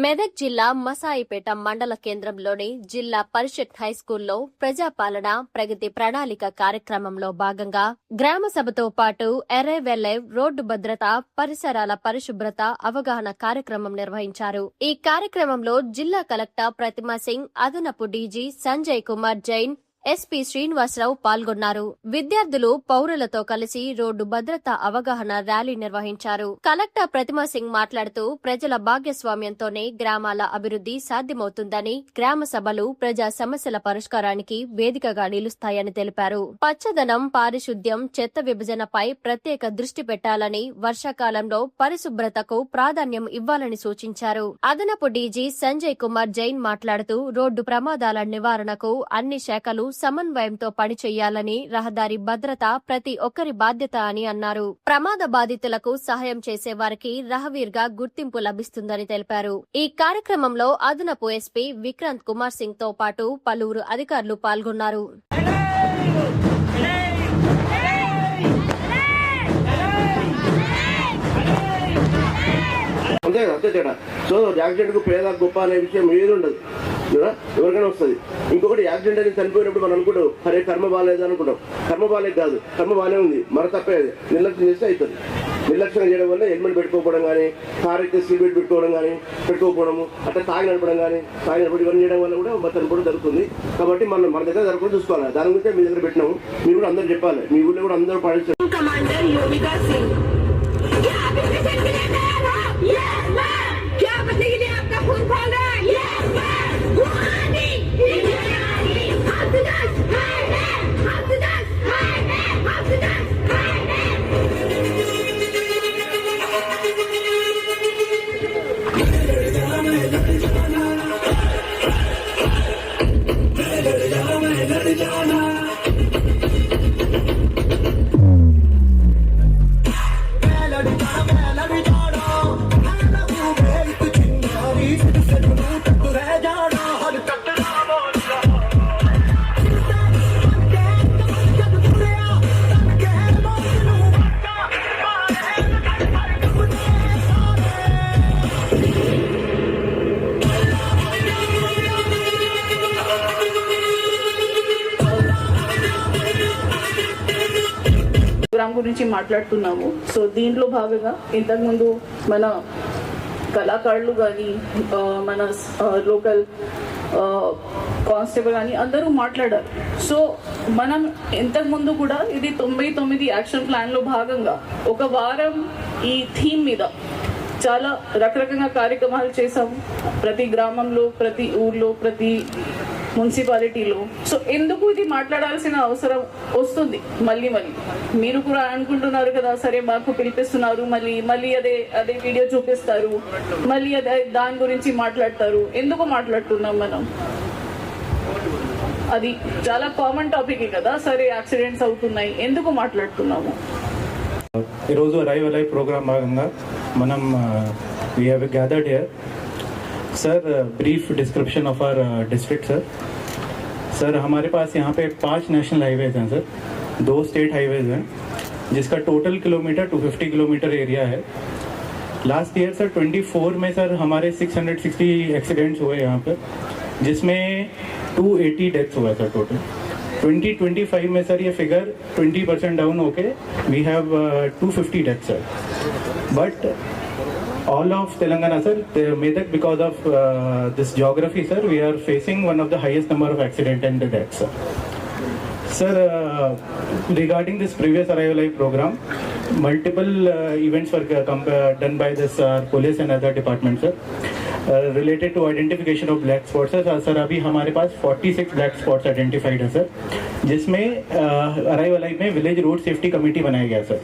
మెదక్ జిల్లా మసాయిపేట మండల కేంద్రంలోని జిల్లా పరిషత్ హైస్కూల్లో ప్రజాపాలన ప్రగతి ప్రణాళిక కార్యక్రమంలో భాగంగా గ్రామ సభతో పాటు ఎర్రేవెల్లెవ్ రోడ్డు భద్రత పరిసరాల పరిశుభ్రత అవగాహన కార్యక్రమం నిర్వహించారు. ఈ కార్యక్రమంలో జిల్లా కలెక్టర్ ప్రతిమా సింగ్, అదనపు డీజీ సంజయ్ కుమార్ జైన్, ఎస్పీ శ్రీనివాసరావు పాల్గొన్నారు. విద్యార్థులు పౌరులతో కలిసి రోడ్డు భద్రత అవగాహన ర్యాలీ నిర్వహించారు. కలెక్టర్ ప్రతిమా సింగ్ మాట్లాడుతూ ప్రజల భాగస్వామ్యంతోనే గ్రామాల అభివృద్ధి సాధ్యమవుతుందని, గ్రామ సభలు ప్రజా సమస్యల పరిష్కారానికి వేదికగా నిలుస్తాయని తెలిపారు. పచ్చదనం, పారిశుద్ధ్యం, చెత్త విభజనపై ప్రత్యేక దృష్టి పెట్టాలని, వర్షాకాలంలో పరిశుభ్రతకు ప్రాధాన్యం ఇవ్వాలని సూచించారు. అదనపు డీజీ సంజయ్ కుమార్ జైన్ మాట్లాడుతూ రోడ్డు ప్రమాదాల నివారణకు అన్ని శాఖలు సమన్వయంతో పనిచేయాలని, రహదారి భద్రత ప్రతి ఒక్కరి బాధ్యత అని అన్నారు. ప్రమాద బాధితులకు సహాయం చేసే వారికి రహవీర్ గా గుర్తింపు లభిస్తుందని తెలిపారు. ఈ కార్యక్రమంలో అదనపు ఎస్పీ విక్రాంత్ కుమార్ సింగ్ తో పాటు పలువురు అధికారులు పాల్గొన్నారు. అంతే తేడా. సో యాక్సిడెంట్ కు పేద గొప్ప అనే విషయం ఏది ఉండదు, ఎవరికైనా వస్తుంది. ఇంకొకటి యాక్సిడెంట్ అని చనిపోయినప్పుడు మనం అనుకుంటాం, అరే కర్మ బాగాలేదు అనుకుంటాం. కర్మ బాగాలేదు కాదు, కర్మ బాగానే ఉంది, మన తప్పేది. నిర్లక్ష్యం చేస్తే అవుతుంది. నిర్లక్ష్యం చేయడం వల్ల హెల్మెట్ పెట్టుకోకపోవడం కానీ, కార్ అయితే సీట్ బెల్ట్ పెట్టుకోకపోవడము, అట్లా తాగి నడపడం కానీ, తాగి నడపడం ఇవన్నీ చేయడం వల్ల కూడా చనిపోవడం జరుగుతుంది. కాబట్టి మన దగ్గర జరగకుండా చూసుకోవాలి. దాని గురించి మీ దగ్గర పెట్టినాము. మీరు కూడా అందరూ చెప్పాలి, మీ ఊళ్ళో కూడా అందరూ పాటించారు. గురించి మాట్లాడుతున్నాము. సో దీంట్లో భాగంగా ఇంతకుముందు మన కళాకారులు కానీ, మన లోకల్ కానిస్టేబుల్ కానీ అందరూ మాట్లాడారు. సో మనం ఇంతకుముందు కూడా ఇది 99 యాక్షన్ ప్లాన్లో భాగంగా ఒక వారం ఈ థీమ్ మీద చాలా రకరకాల కార్యక్రమాలు చేసాము. ప్రతి గ్రామంలో, ప్రతి ఊర్లో, ప్రతి మున్సిపాలిటీలో. సో ఎందుకు ఇది మాట్లాడాల్సిన అవసరం వస్తుంది మళ్ళీ మీరు కూడా అనుకుంటున్నారు కదా, సరే మాకు పిలిపిస్తున్నారు, మళ్ళీ అదే వీడియో చూపిస్తారు, మళ్ళీ దాని గురించి మాట్లాడతారు. ఎందుకు మాట్లాడుతున్నాం మనం? అది చాలా కామన్ టాపిక్ కదా, సరే యాక్సిడెంట్స్ అవుతున్నాయి, ఎందుకు మాట్లాడుతున్నాము? ఈరోజు అరైవ్ అలైవ్ ప్రోగ్రామ్ భాగంగా మనం we have gathered here. Sir, brief description of our district, sir. Sir हमारे पास यहाँ पे 5 नेशनल हाईवेज हैं सर, 2 स्टेट हाईवेज हैं, जिसका टोटल किलोमीटर 250 किलोमीटर एरिया है. लास्ट ईयर सर 24 में सर हमारे 660 एक्सीडेंट्स हुए यहाँ पर, जिसमें 280 डेथ्स हुआ सर टोटल. 2025 में सर ये फिगर 20% डाउन होके we have 250 deaths sir. But all of Telangana sir, Medak, because of this geography sir, we are facing one of the highest number of accident and deaths sir. Sir, regarding this previous Arrive Alive program, multiple events were done by this police and other departments sir, related to identification of black spots sir. अभी हमारे पास 46 black spots identified है sir, जिसमें Arrive Alive में village road safety committee बनाया गया sir.